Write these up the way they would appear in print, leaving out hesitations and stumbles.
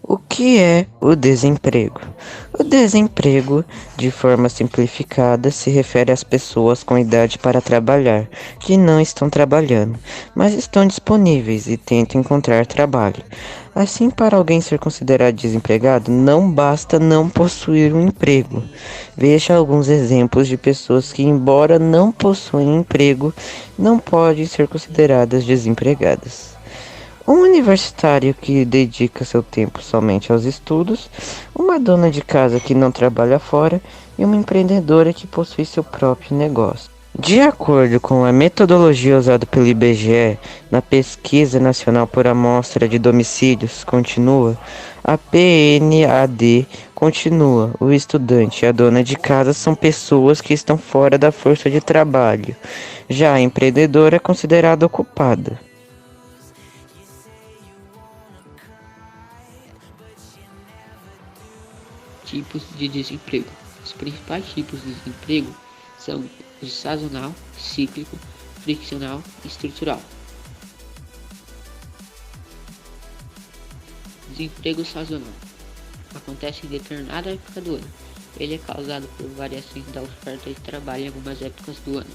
O que é o desemprego? O desemprego, de forma simplificada, se refere às pessoas com idade para trabalhar, que não estão trabalhando, mas estão disponíveis e tentam encontrar trabalho. Assim, para alguém ser considerado desempregado, não basta não possuir um emprego. Veja alguns exemplos de pessoas que, embora não possuem emprego, não podem ser consideradas desempregadas. Um universitário que dedica seu tempo somente aos estudos, uma dona de casa que não trabalha fora e uma empreendedora que possui seu próprio negócio. De acordo com a metodologia usada pelo IBGE na Pesquisa Nacional por Amostra de Domicílios continua, a PNAD continua, o estudante e a dona de casa são pessoas que estão fora da força de trabalho. Já a empreendedora é considerada ocupada. Tipos de desemprego. Os principais tipos de desemprego são o sazonal, cíclico, friccional e estrutural. Desemprego sazonal acontece em determinada época do ano. Ele é causado por variações da oferta de trabalho em algumas épocas do ano.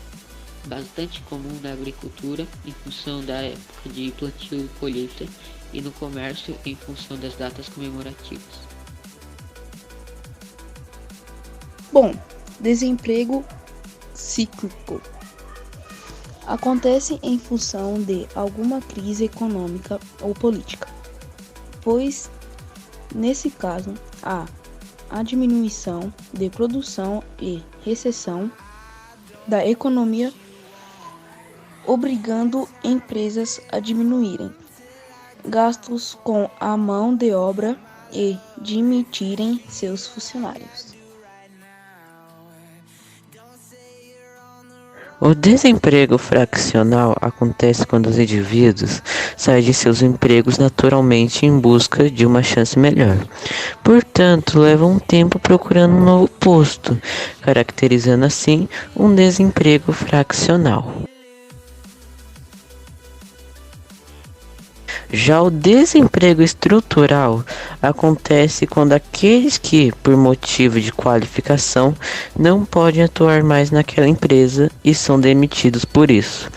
Bastante comum na agricultura, em função da época de plantio e colheita, e no comércio, em função das datas comemorativas. Bom, desemprego cíclico acontece em função de alguma crise econômica ou política, pois, nesse caso, há a diminuição de produção e recessão da economia, obrigando empresas a diminuírem gastos com a mão de obra e demitirem seus funcionários. O desemprego fraccional acontece quando os indivíduos saem de seus empregos naturalmente em busca de uma chance melhor. Portanto, levam um tempo procurando um novo posto, caracterizando assim um desemprego fraccional. Já o desemprego estrutural acontece quando aqueles que, por motivo de qualificação, não podem atuar mais naquela empresa e são demitidos por isso.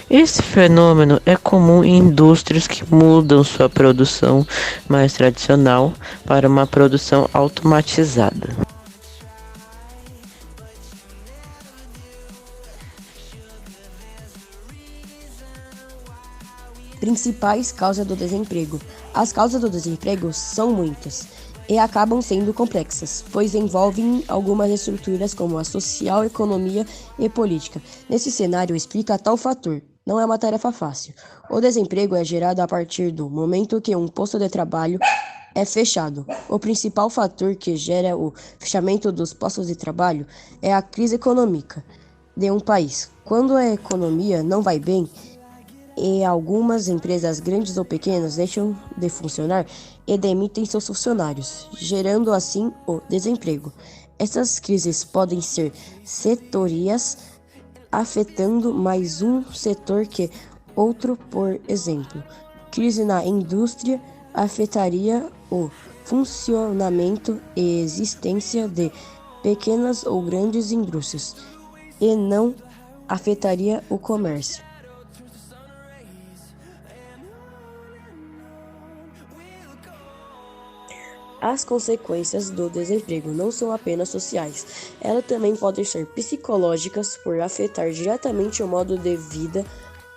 Esse fenômeno é comum em indústrias que mudam sua produção mais tradicional para uma produção automatizada. Principais causas do desemprego. As causas do desemprego são muitas e acabam sendo complexas, pois envolvem algumas estruturas como a social, economia e política. Nesse cenário, explica tal fator. Não é uma tarefa fácil. O desemprego é gerado a partir do momento que um posto de trabalho é fechado. O principal fator que gera o fechamento dos postos de trabalho é a crise econômica de um país. Quando a economia não vai bem, e algumas empresas grandes ou pequenas deixam de funcionar e demitem seus funcionários, gerando assim o desemprego. Essas crises podem ser setoriais, afetando mais um setor que outro, por exemplo. Crise na indústria afetaria o funcionamento e existência de pequenas ou grandes indústrias e não afetaria o comércio. As consequências do desemprego não são apenas sociais, elas também podem ser psicológicas por afetar diretamente o modo de vida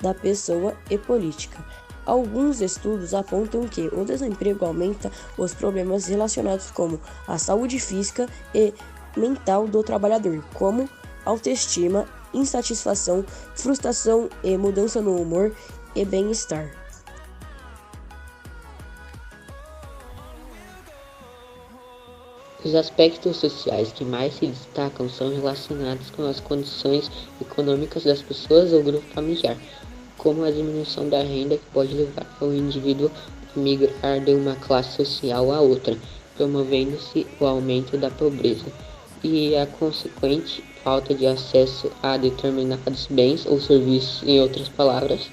da pessoa e política. Alguns estudos apontam que o desemprego aumenta os problemas relacionados com a saúde física e mental do trabalhador, como autoestima, insatisfação, frustração e mudança no humor e bem-estar. Os aspectos sociais que mais se destacam são relacionados com as condições econômicas das pessoas ou grupo familiar, como a diminuição da renda, que pode levar o indivíduo a migrar de uma classe social a outra, promovendo-se o aumento da pobreza e a consequente falta de acesso a determinados bens ou serviços, em outras palavras,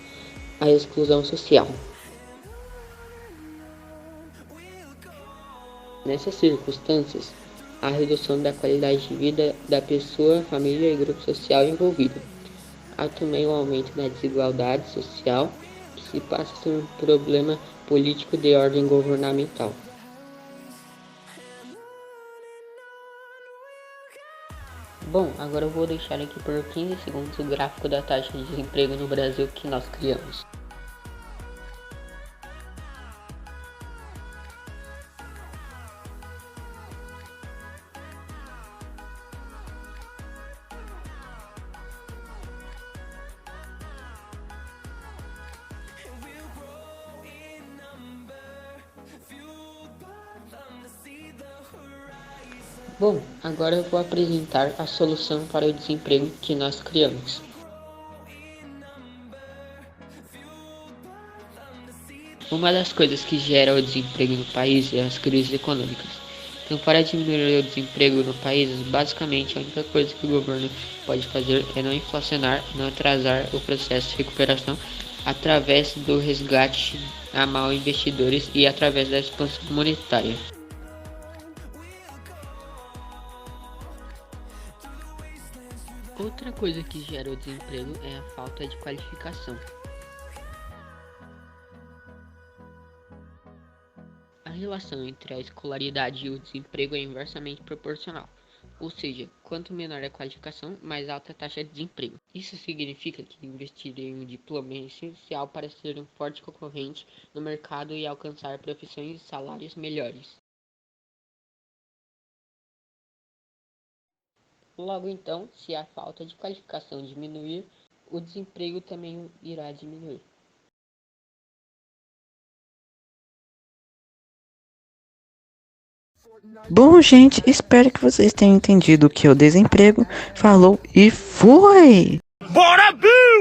a exclusão social. Nessas circunstâncias, a redução da qualidade de vida da pessoa, família e grupo social envolvido. Há também o aumento da desigualdade social, que se passa a ser um problema político de ordem governamental. Bom, agora eu vou deixar aqui por 15 segundos o gráfico da taxa de desemprego no Brasil que nós criamos. Bom, agora eu vou apresentar a solução para o desemprego que nós criamos. Uma das coisas que gera o desemprego no país é as crises econômicas. Então, para diminuir o desemprego no país, basicamente a única coisa que o governo pode fazer é não inflacionar, não atrasar o processo de recuperação através do resgate a mal investidores e através da expansão monetária. Outra coisa que gera o desemprego é a falta de qualificação. A relação entre a escolaridade e o desemprego é inversamente proporcional, ou seja, quanto menor a qualificação, mais alta a taxa de desemprego. Isso significa que investir em um diploma é essencial para ser um forte concorrente no mercado e alcançar profissões e salários melhores. Logo então, se a falta de qualificação diminuir, o desemprego também irá diminuir. Bom, gente, espero que vocês tenham entendido o que é o desemprego. Falou e fui! Bora, Bill!